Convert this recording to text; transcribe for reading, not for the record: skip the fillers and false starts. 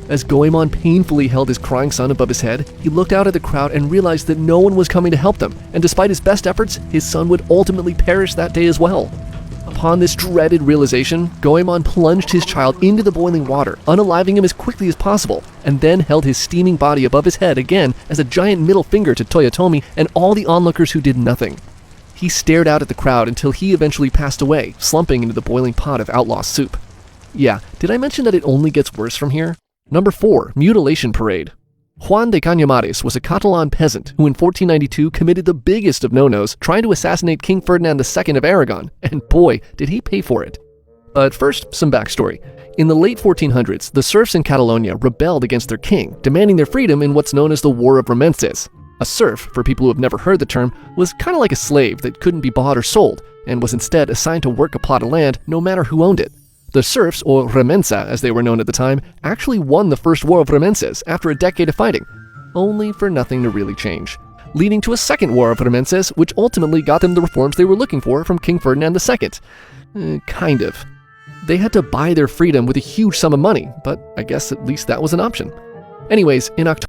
As Goemon painfully held his crying son above his head, he looked out at the crowd and realized that no one was coming to help them, and despite his best efforts, his son would ultimately perish that day as well. Upon this dreaded realization, Goemon plunged his child into the boiling water, unaliving him as quickly as possible, and then held his steaming body above his head again as a giant middle finger to Toyotomi and all the onlookers who did nothing. He stared out at the crowd until he eventually passed away, slumping into the boiling pot of outlaw soup. Yeah, did I mention that it only gets worse from here? Number 4. Mutilation Parade. Juan de Cañamares was a Catalan peasant who in 1492 committed the biggest of no-nos, trying to assassinate King Ferdinand II of Aragon, and boy, did he pay for it. But first, some backstory. In the late 1400s, the serfs in Catalonia rebelled against their king, demanding their freedom in what's known as the War of Remences. A serf, for people who have never heard the term, was kind of like a slave that couldn't be bought or sold, and was instead assigned to work a plot of land no matter who owned it. The serfs, or remensa as they were known at the time, actually won the First War of Remences after a decade of fighting, only for nothing to really change, leading to a second War of Remences, which ultimately got them the reforms they were looking for from King Ferdinand II. Kind of. They had to buy their freedom with a huge sum of money, but I guess at least that was an option. Anyways, in October